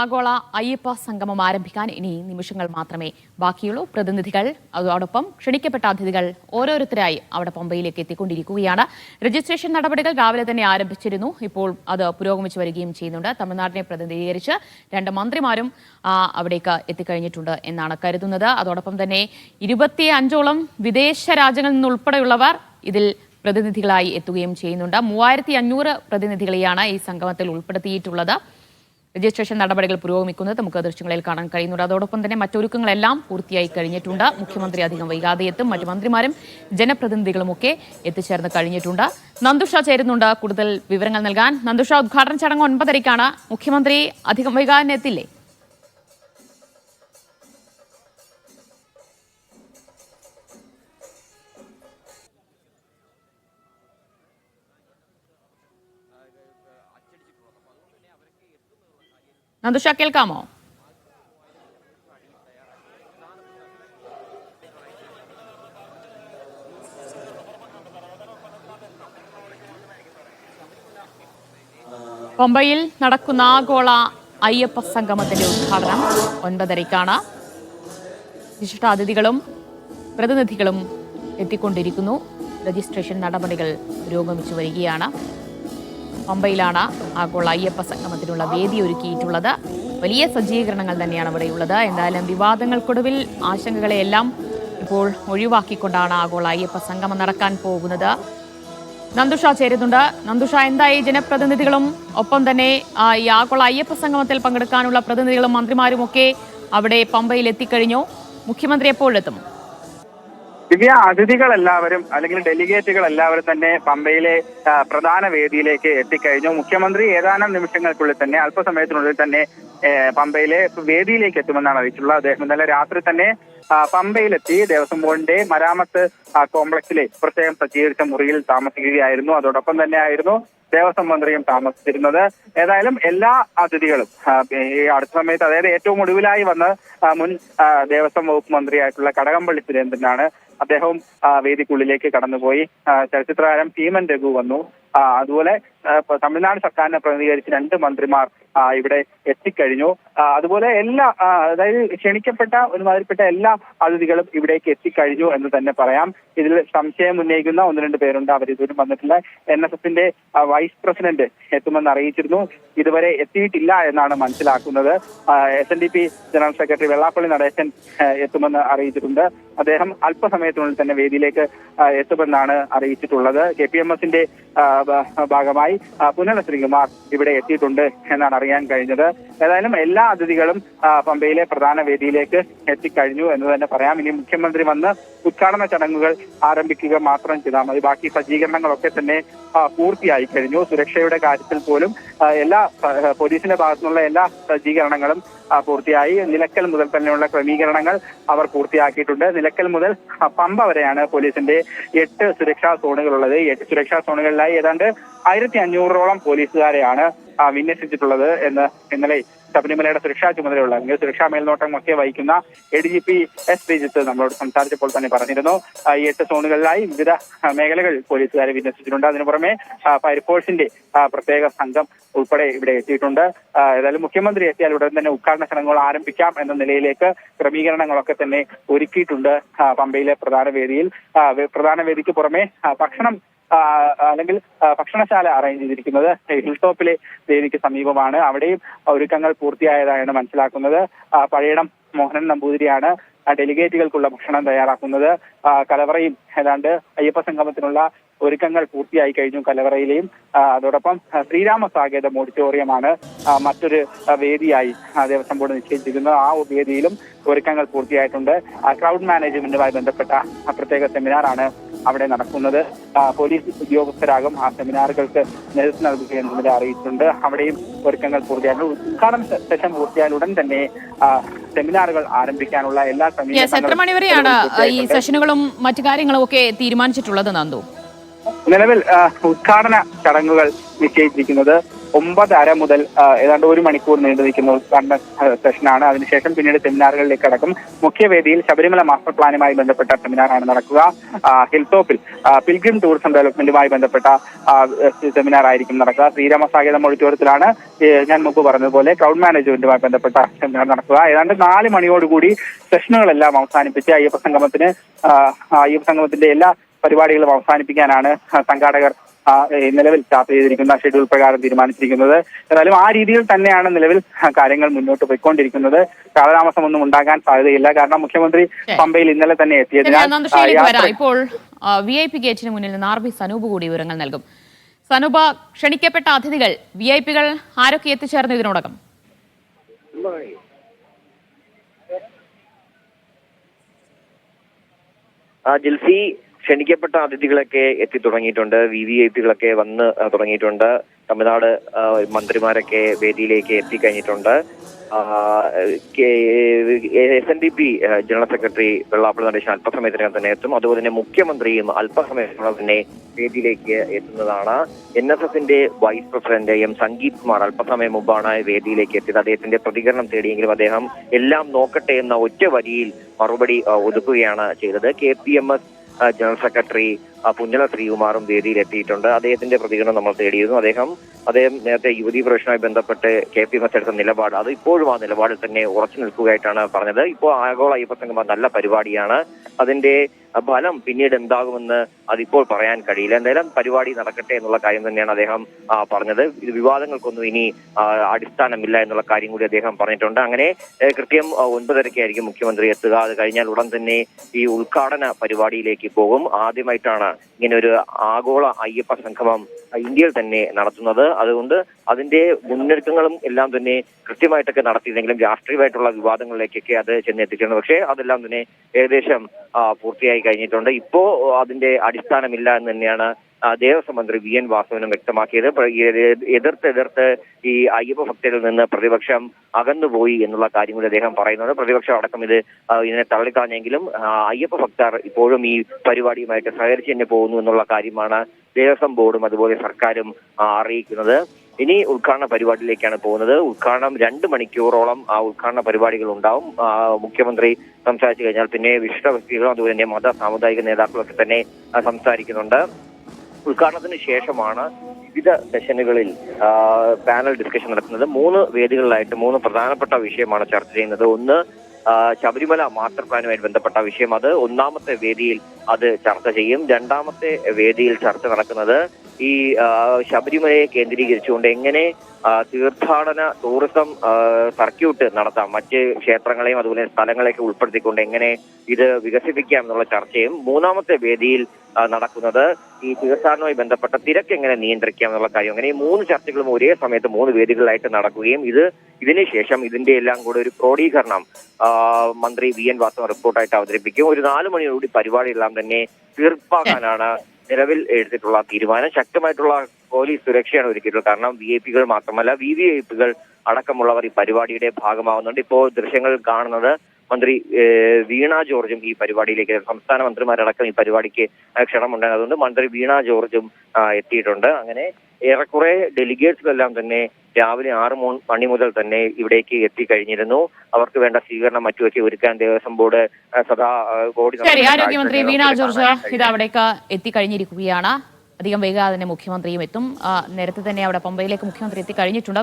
ആഗോള അയ്യപ്പ സംഗമം ആരംഭിക്കാൻ ഇനി നിമിഷങ്ങൾ മാത്രമേ ബാക്കിയുള്ളൂ. പ്രതിനിധികൾ അതോടൊപ്പം ക്ഷണിക്കപ്പെട്ട അതിഥികൾ ഓരോരുത്തരായി അവിടെ പമ്പയിലേക്ക് എത്തിക്കൊണ്ടിരിക്കുകയാണ്. രജിസ്ട്രേഷൻ നടപടികൾ രാവിലെ തന്നെ ആരംഭിച്ചിരുന്നു. ഇപ്പോൾ അത് പുരോഗമിച്ചു വരികയും ചെയ്യുന്നുണ്ട്. തമിഴ്നാടിനെ പ്രതിനിധീകരിച്ച് 2 മന്ത്രിമാരും അവിടേക്ക് എത്തിക്കഴിഞ്ഞിട്ടുണ്ട് എന്നാണ് കരുതുന്നത്. അതോടൊപ്പം തന്നെ 25ഓളം വിദേശ രാജ്യങ്ങളിൽ നിന്നുൾപ്പെടെയുള്ളവർ ഇതിൽ പ്രതിനിധികളായി എത്തുകയും ചെയ്യുന്നുണ്ട്. 3500 പ്രതിനിധികളെയാണ് ഈ സംഗമത്തിൽ ഉൾപ്പെടുത്തിയിട്ടുള്ളത്. രജിസ്ട്രേഷൻ നടപടികൾ പുരോഗമിക്കുന്നത് നമുക്ക് ദൃശ്യങ്ങളിൽ കാണാൻ കഴിയുന്നുണ്ട്. അതോടൊപ്പം തന്നെ മറ്റൊരുക്കങ്ങളെല്ലാം പൂർത്തിയായി കഴിഞ്ഞിട്ടുണ്ട്. മുഖ്യമന്ത്രി അധികം വൈകാതെ എത്തും. മറ്റു മന്ത്രിമാരും ജനപ്രതിനിധികളുമൊക്കെ എത്തിച്ചേർന്ന് കഴിഞ്ഞിട്ടുണ്ട്. നന്ദുഷ ചേരുന്നുണ്ട് കൂടുതൽ വിവരങ്ങൾ നൽകാൻ. നന്ദുഷ, ഉദ്ഘാടന ചടങ്ങ് 9:30-ക്കാണ്. മുഖ്യമന്ത്രി അധികം വൈകാതെ എത്തില്ലേ? നന്ദുഷ, കേൾക്കാമോ? പമ്പയിൽ നടക്കുന്ന ആഗോള അയ്യപ്പ സംഗമത്തിന്റെ ഉദ്ഘാടനം 9:30-ക്കാണ്. വിശിഷ്ടാതിഥികളും പ്രതിനിധികളും എത്തിക്കൊണ്ടിരിക്കുന്നു. രജിസ്ട്രേഷൻ നടപടികൾ പുരോഗമിച്ചു വരികയാണ്. പമ്പയിലാണ് ആഗോള അയ്യപ്പ സംഗമത്തിനുള്ള വേദി ഒരുക്കിയിട്ടുള്ളത്. വലിയ സജ്ജീകരണങ്ങൾ തന്നെയാണ് ഇവിടെയുള്ളത്. എന്തായാലും വിവാദങ്ങൾക്കൊടുവിൽ ആശങ്കകളെയെല്ലാം ഇപ്പോൾ ഒഴിവാക്കിക്കൊണ്ടാണ് ആഗോള അയ്യപ്പ സംഗമം നടക്കാൻ പോകുന്നത്. നന്ദുഷ ചേരുന്നുണ്ട്. നന്ദുഷ, എന്തായി ജനപ്രതിനിധികളും ഒപ്പം തന്നെ ഈ ആഗോള അയ്യപ്പ സംഗമത്തിൽ പങ്കെടുക്കാനുള്ള പ്രതിനിധികളും മന്ത്രിമാരും ഒക്കെ അവിടെ പമ്പയിൽ എത്തിക്കഴിഞ്ഞു. മുഖ്യമന്ത്രി എപ്പോഴെത്തും? ദിവ്യ, അതിഥികളെല്ലാവരും അല്ലെങ്കിൽ ഡെലിഗേറ്റുകൾ എല്ലാവരും തന്നെ പമ്പയിലെ പ്രധാന വേദിയിലേക്ക് എത്തിക്കഴിഞ്ഞു. മുഖ്യമന്ത്രി ഏതാനും നിമിഷങ്ങൾക്കുള്ളിൽ തന്നെ, അല്പസമയത്തിനുള്ളിൽ തന്നെ പമ്പയിലെ വേദിയിലേക്ക് എത്തുമെന്നാണ് അറിയിച്ചിട്ടുള്ളത്. അദ്ദേഹം ഇന്നലെ രാത്രി തന്നെ പമ്പയിലെത്തി ദേവസ്വം ബോർഡിന്റെ മരാമത്ത് കോംപ്ലക്സിലെ പ്രത്യേകം സജ്ജീകരിച്ച മുറിയിൽ താമസിക്കുകയായിരുന്നു. അതോടൊപ്പം തന്നെ ആയിരുന്നു ദേവസ്വം മന്ത്രിയും താമസിച്ചിരുന്നത്. ഏതായാലും എല്ലാ അതിഥികളും ഈ അടുത്ത സമയത്ത്, അതായത് ഏറ്റവും ഒടുവിലായി വന്ന് മുൻ ദേവസ്വം വകുപ്പ് മന്ത്രിയായിട്ടുള്ള കടകംപള്ളി സുരേന്ദ്രനാണ്. അദ്ദേഹവും വേദിക്കുള്ളിലേക്ക് കടന്നുപോയി. ചലച്ചിത്രകാരൻ ഭീമൻ രഘു വന്നു. അതുപോലെ തമിഴ്നാട് സർക്കാരിനെ പ്രതിനിധീകരിച്ച് 2 മന്ത്രിമാർ ഇവിടെ എത്തിക്കഴിഞ്ഞു. അതുപോലെ അതായത് ക്ഷണിക്കപ്പെട്ട ഒരുമാതിരിപ്പെട്ട എല്ലാ അതിഥികളും ഇവിടേക്ക് എത്തിക്കഴിഞ്ഞു എന്ന് തന്നെ പറയാം. ഇതിൽ സംശയം ഉന്നയിക്കുന്ന 1-2 പേരുണ്ട്. അവർ ഇതുവരും വന്നിട്ടില്ല. NSSന്റെ വൈസ് പ്രസിഡന്റ് എത്തുമെന്ന് അറിയിച്ചിരുന്നു. ഇതുവരെ എത്തിയിട്ടില്ല എന്നാണ് മനസ്സിലാക്കുന്നത്. SNDP general secretary Vellappally Natesan എത്തുമെന്ന് അറിയിച്ചിട്ടുണ്ട്. അദ്ദേഹം അല്പസമയത്തിനുള്ളിൽ തന്നെ വേദിയിലേക്ക് എത്തുമെന്നാണ് അറിയിച്ചിട്ടുള്ളത്. KPMSന്റെ ഭാഗമായി പുനല ശ്രീകുമാർ ഇവിടെ എത്തിയിട്ടുണ്ട് എന്നാണ് അറിയാൻ കഴിഞ്ഞത്. ഏതായാലും എല്ലാ അതിഥികളും പമ്പയിലെ പ്രധാന വേദിയിലേക്ക് എത്തിക്കഴിഞ്ഞു എന്ന് തന്നെ പറയാം. ഇനി മുഖ്യമന്ത്രി വന്ന് ഉദ്ഘാടന ചടങ്ങുകൾ ആരംഭിക്കുക മാത്രം ചെയ്താൽ മതി. ബാക്കി സജ്ജീകരണങ്ങളൊക്കെ തന്നെ പൂർത്തിയായി കഴിഞ്ഞു. സുരക്ഷയുടെ കാര്യത്തിൽ പോലും പോലീസിന്റെ ഭാഗത്തുനിന്നുള്ള എല്ലാ സജ്ജീകരണങ്ങളും പൂർത്തിയായി. നിലയ്ക്കൽ മുതൽ തന്നെയുള്ള ക്രമീകരണങ്ങൾ അവർ പൂർത്തിയാക്കിയിട്ടുണ്ട്. നിലയ്ക്കൽ മുതൽ പമ്പ വരെയാണ് പോലീസിന്റെ 8 സുരക്ഷാ സോണുകളുള്ളത്. ഈ 8 സുരക്ഷാ സോണുകളിലായി ഏതാണ്ട് 1500ഓളം പോലീസുകാരെയാണ് വിന്യസിച്ചിട്ടുള്ളത് എന്ന് ഇന്നലെ ശബരിമലയുടെ സുരക്ഷാ ചുമതലയുള്ള അല്ലെങ്കിൽ സുരക്ഷാ മേൽനോട്ടം ഒക്കെ വഹിക്കുന്ന ADGP S ശ്രീജിത്ത് നമ്മളോട് സംസാരിച്ചപ്പോൾ തന്നെ പറഞ്ഞിരുന്നു. ഈ 8 സോണുകളിലായി വിവിധ മേഖലകളിൽ പോലീസുകാരെ വിന്യസിച്ചിട്ടുണ്ട്. അതിനു പുറമെ ഫയർഫോഴ്സിന്റെ പ്രത്യേക സംഘം ഉൾപ്പെടെ ഇവിടെ എത്തിയിട്ടുണ്ട്. ഏതായാലും മുഖ്യമന്ത്രി എത്തിയാൽ ഉടൻ തന്നെ ഉദ്ഘാടന ചടങ്ങുകൾ ആരംഭിക്കാം എന്ന നിലയിലേക്ക് ക്രമീകരണങ്ങളൊക്കെ തന്നെ ഒരുക്കിയിട്ടുണ്ട്. പമ്പയിലെ പ്രധാന വേദിക്ക് പുറമെ അല്ലെങ്കിൽ ഭക്ഷണശാല അറേഞ്ച് ചെയ്തിരിക്കുന്നത് ഹിൽ ടോപ്പിലെ വേദിക്ക് സമീപമാണ്. അവിടെയും ഒരുക്കങ്ങൾ പൂർത്തിയായതായാണ് മനസ്സിലാക്കുന്നത്. പഴയടം മോഹനൻ നമ്പൂതിരിയാണ് ഡെലിഗേറ്റുകൾക്കുള്ള ഭക്ഷണം തയ്യാറാക്കുന്നത്. കലവറയും ഏതാണ്ട് അയ്യപ്പ സംഗമത്തിനുള്ള ഒരുക്കങ്ങൾ പൂർത്തിയായി കഴിഞ്ഞു കലവറയിലെയും. അതോടൊപ്പം ശ്രീരാമ സാകേതം ഓഡിറ്റോറിയമാണ് മറ്റൊരു വേദിയായി ദേവസ്വം ബോർഡ് നിശ്ചയിച്ചിരിക്കുന്നത്. ആ വേദിയിലും ഒരുക്കങ്ങൾ പൂർത്തിയായിട്ടുണ്ട്. ക്രൗഡ് മാനേജ്മെന്റുമായി ബന്ധപ്പെട്ട പ്രത്യേക സെമിനാറാണ് അവിടെ നടക്കുന്നത്. പോലീസ് ഉദ്യോഗസ്ഥരാകും ആ സെമിനാറുകൾക്ക് നേതൃത്വം നൽകുകയെന്നതിനെ അറിയിച്ചിട്ടുണ്ട്. അവിടെയും ഒരുക്കങ്ങൾ പൂർത്തിയായി. ഉദ്ഘാടന സെഷൻ പൂർത്തിയായാൽ ഉടൻ തന്നെ സെമിനാറുകൾ ആരംഭിക്കാനുള്ള എല്ലാ എത്ര മണിവരെയാണ് ഈ സെഷനുകളും മറ്റു കാര്യങ്ങളും ഒക്കെ തീരുമാനിച്ചിട്ടുള്ളത്? നന്ദു, നിലവിൽ ഉദ്ഘാടന ചടങ്ങുകൾ നിശ്ചയിച്ചിരിക്കുന്നത് 9:30 മുതൽ ഏതാണ്ട് 1 മണിക്കൂർ നീണ്ടു നിൽക്കുന്ന ഉദ്ഘാടന സെഷനാണ്. അതിനുശേഷം പിന്നീട് സെമിനാറുകളിലേക്ക് അടക്കം. മുഖ്യവേദിയിൽ ശബരിമല മാസ്റ്റർ പ്ലാനുമായി ബന്ധപ്പെട്ട സെമിനാറാണ് നടക്കുക. ഹിൽ ടോപ്പിൽ പിൽഗ്രിം ടൂറിസം ഡെവലപ്മെന്റുമായി ബന്ധപ്പെട്ട സെമിനാർ ആയിരിക്കും നടക്കുക. ശ്രീരാമസാഗരം ഓഡിറ്റോറിയത്തിലാണ് ഞാൻ മുമ്പ് പറഞ്ഞതുപോലെ ക്രൗഡ് മാനേജ്മെന്റുമായി ബന്ധപ്പെട്ട സെമിനാർ നടക്കുക. ഏതാണ്ട് 4 മണിയോടുകൂടി സെഷനുകളെല്ലാം അവസാനിപ്പിച്ച് അയ്യപ്പ സംഗമത്തിന്റെ എല്ലാ പരിപാടികളും അവസാനിപ്പിക്കാനാണ് സംഘാടകർ നിലവിൽ ചാർട്ട് ചെയ്തിരിക്കുന്ന ഷെഡ്യൂൾ പ്രകാരം തീരുമാനിച്ചിരിക്കുന്നത്. എന്നാലും ആ രീതിയിൽ തന്നെയാണ് നിലവിൽ കാര്യങ്ങൾ മുന്നോട്ട് പോയിക്കൊണ്ടിരിക്കുന്നത്. കാലതാമസമൊന്നും ഉണ്ടാകാൻ സാധ്യതയില്ല. കാരണം മുഖ്യമന്ത്രി പമ്പയിൽ ഇന്നലെ തന്നെ എത്തിയതിനാൽ ഇപ്പോൾ VIP ഗേറ്റിന് മുന്നിൽ നിന്ന് RB സനൂപ് കൂടി വിവരങ്ങൾ നൽകും. സനൂപ, ക്ഷണിക്കപ്പെട്ട അതിഥികൾ VIP-കൾ ആരൊക്കെ എത്തിച്ചേർന്നു ഇതിനോടകം? ജിൽസി, ക്ഷണിക്കപ്പെട്ട അതിഥികളൊക്കെ എത്തി തുടങ്ങിയിട്ടുണ്ട്. VVIP-കളൊക്കെ വന്ന് തുടങ്ങിയിട്ടുണ്ട്. തമിഴ്നാട് മന്ത്രിമാരൊക്കെ വേദിയിലേക്ക് എത്തിക്കഴിഞ്ഞിട്ടുണ്ട്. SNDP general secretary Vellappally Natesan അല്പസമയത്തിനകം തന്നെ എത്തും. അതുപോലെ തന്നെ മുഖ്യമന്ത്രിയും അല്പസമയത്തിനകം തന്നെ വേദിയിലേക്ക് എത്തുന്നതാണ്. NSSന്റെ vice president M Sangeeth Kumar അല്പസമയം മുമ്പാണ് വേദിയിലേക്ക് എത്തിയത്. അദ്ദേഹത്തിന്റെ പ്രതികരണം തേടിയെങ്കിലും അദ്ദേഹം എല്ലാം നോക്കട്ടെ എന്ന ഒറ്റ വരിയിൽ മറുപടി ഒതുക്കുകയാണ് ചെയ്തത്. KPMS ജനറൽ സെക്രട്ടറി പുഞ്ചല ശ്രീകുമാറും വേദിയിൽ എത്തിയിട്ടുണ്ട്. അദ്ദേഹത്തിന്റെ പ്രതികരണം നമ്മൾ തേടിയിരുന്നു. അദ്ദേഹം നേരത്തെ യുവതീ പ്രവേശനവുമായി ബന്ധപ്പെട്ട് KPMS എടുത്ത നിലപാട് അത് ഇപ്പോഴും ആ നിലപാടിൽ തന്നെ ഉറച്ചു നിൽക്കുകയായിട്ടാണ് പറഞ്ഞത്. ഇപ്പോൾ ആഗോള അയ്യപ്പ സംഗമം നല്ല പരിപാടിയാണ്. അതിന്റെ ഫലം പിന്നീട് എന്താകുമെന്ന് അതിപ്പോൾ പറയാൻ കഴിയില്ല. എന്തായാലും പരിപാടി നടക്കട്ടെ എന്നുള്ള കാര്യം തന്നെയാണ് അദ്ദേഹം പറഞ്ഞത്. ഇത് വിവാദങ്ങൾക്കൊന്നും ഇനി അടിസ്ഥാനമില്ല എന്നുള്ള കാര്യം കൂടി അദ്ദേഹം പറഞ്ഞിട്ടുണ്ട്. അങ്ങനെ കൃത്യം 9:30 മുഖ്യമന്ത്രി എത്തുക. അത് കഴിഞ്ഞാൽ ഉടൻ തന്നെ ഈ ഉദ്ഘാടന പരിപാടിയിലേക്ക് പോകും. ആദ്യമായിട്ടാണ് ഇങ്ങനെ ഒരു ആഗോള അയ്യപ്പ സംഗമം ഇന്ത്യയിൽ തന്നെ നടത്തുന്നത്. അതുകൊണ്ട് അതിന്റെ മുന്നൊരുക്കങ്ങളും എല്ലാം തന്നെ കൃത്യമായിട്ടൊക്കെ നടത്തിയതെങ്കിലും രാഷ്ട്രീയമായിട്ടുള്ള വിവാദങ്ങളിലേക്കൊക്കെ അത് ചെന്നെത്തിച്ചിട്ടുണ്ട്. പക്ഷേ അതെല്ലാം തന്നെ ഏകദേശം പൂർത്തിയായി കഴിഞ്ഞിട്ടുണ്ട്. ഇപ്പോ അതിന്റെ അടിസ്ഥാനമില്ല എന്ന് തന്നെയാണ് ദേവസ്വം മന്ത്രി VN വാസവനും വ്യക്തമാക്കിയത്. എതിർത്ത് ഈ അയ്യപ്പ ഭക്തരിൽ നിന്ന് പ്രതിപക്ഷം അകന്നുപോയി എന്നുള്ള കാര്യം കൂടി അദ്ദേഹം പറയുന്നുണ്ട്. പ്രതിപക്ഷം അടക്കം ഇതിനെ തള്ളിക്കളഞ്ഞെങ്കിലും അയ്യപ്പ ഭക്തർ ഇപ്പോഴും ഈ പരിപാടിയുമായിട്ട് സഹകരിച്ച് തന്നെ പോകുന്നു എന്നുള്ള കാര്യമാണ് ദേവസ്വം ബോർഡും അതുപോലെ സർക്കാരും അറിയിക്കുന്നത്. ഇനി ഉദ്ഘാടന പരിപാടിയിലേക്കാണ് പോകുന്നത്. ഉദ്ഘാടനം 2 മണിക്കൂറോളം ആ ഉദ്ഘാടന പരിപാടികൾ ഉണ്ടാവും. മുഖ്യമന്ത്രി സംസാരിച്ചു കഴിഞ്ഞാൽ പിന്നെ വിശിഷ്ട വ്യക്തികളും അതുപോലെ തന്നെ മത സാമുദായിക നേതാക്കളൊക്കെ തന്നെ സംസാരിക്കുന്നുണ്ട്. ഉദ്ഘാടനത്തിന് ശേഷമാണ് വിവിധ സെഷനുകളിൽ പാനൽ ഡിസ്കഷൻ നടത്തുന്നത്. 3 വേദികളിലായിട്ട് 3 പ്രധാനപ്പെട്ട വിഷയമാണ് ചർച്ച ചെയ്യുന്നത്. ഒന്ന്, ശബരിമല മാസ്റ്റർ പ്ലാനുമായി ബന്ധപ്പെട്ട വിഷയം. അത് 1ാമത്തെ വേദിയിൽ അത് ചർച്ച ചെയ്യും. 2ാമത്തെ വേദിയിൽ ചർച്ച നടക്കുന്നത് ഈ ശബരിമലയെ കേന്ദ്രീകരിച്ചുകൊണ്ട് എങ്ങനെ തീർത്ഥാടന ടൂറിസം സർക്യൂട്ട് നടത്താം, മറ്റ് ക്ഷേത്രങ്ങളെയും അതുപോലെ സ്ഥലങ്ങളെയൊക്കെ ഉൾപ്പെടുത്തിക്കൊണ്ട് എങ്ങനെ ഇത് വികസിപ്പിക്കാം എന്നുള്ള ചർച്ചയും. 3ാമത്തെ വേദിയിൽ നടക്കുന്നത് ഈ തീർത്ഥാടനവുമായി ബന്ധപ്പെട്ട തിരക്ക് എങ്ങനെ നിയന്ത്രിക്കാം എന്നുള്ള കാര്യം. അങ്ങനെ ഈ 3 ചർച്ചകളും ഒരേ സമയത്ത് 3 വേദികളിലായിട്ട് നടക്കുകയും ഇതിനുശേഷം ഇതിന്റെ എല്ലാം കൂടെ ഒരു ക്രോഡീകരണം മന്ത്രി VN വാസവൻ റിപ്പോർട്ടായിട്ട് അവതരിപ്പിക്കും. ഒരു 4 മണിയോടുകൂടി പരിപാടിയെല്ലാം തന്നെ തീർപ്പാക്കാനാണ് നിലവിൽ എടുത്തിട്ടുള്ള തീരുമാനം. ശക്തമായിട്ടുള്ള പോലീസ് സുരക്ഷയാണ് ഒരുക്കിയിട്ടുള്ളത്. കാരണം VIP-കൾ മാത്രമല്ല VVIP-കൾ അടക്കമുള്ളവർ ഈ പരിപാടിയുടെ ഭാഗമാവുന്നുണ്ട്. ഇപ്പോൾ ദൃശ്യങ്ങൾ കാണുന്നത് മന്ത്രി വീണ ജോർജും ഈ പരിപാടിയിലേക്ക്, സംസ്ഥാന മന്ത്രിമാരടക്കം ഈ പരിപാടിക്ക് ക്ഷണമുണ്ടായത്. അതുകൊണ്ട് മന്ത്രി വീണ ജോർജും എത്തിയിട്ടുണ്ട്. അങ്ങനെ ഏറെക്കുറെ ഡെലിഗേറ്റ്സുകളെല്ലാം തന്നെ രാവിലെ 6 മണി മുതൽ തന്നെ ഇവിടേക്ക് എത്തിക്കഴിഞ്ഞിരുന്നു. അവർക്ക് വേണ്ട സ്വീകരണം മറ്റുമൊക്കെ ഒരുക്കാൻ ദേവസ്വം ബോർഡ് സദാ ആരോഗ്യമന്ത്രി വീണ ജോർജ് ഇത് അവിടേക്ക് എത്തിക്കഴിഞ്ഞിരിക്കുകയാണ്. അധികം വൈകാതെ തന്നെ മുഖ്യമന്ത്രിയും എത്തും. നേരത്തെ തന്നെ അവിടെ പമ്പയിലേക്ക് മുഖ്യമന്ത്രി എത്തിക്കഴിഞ്ഞിട്ടുണ്ട്.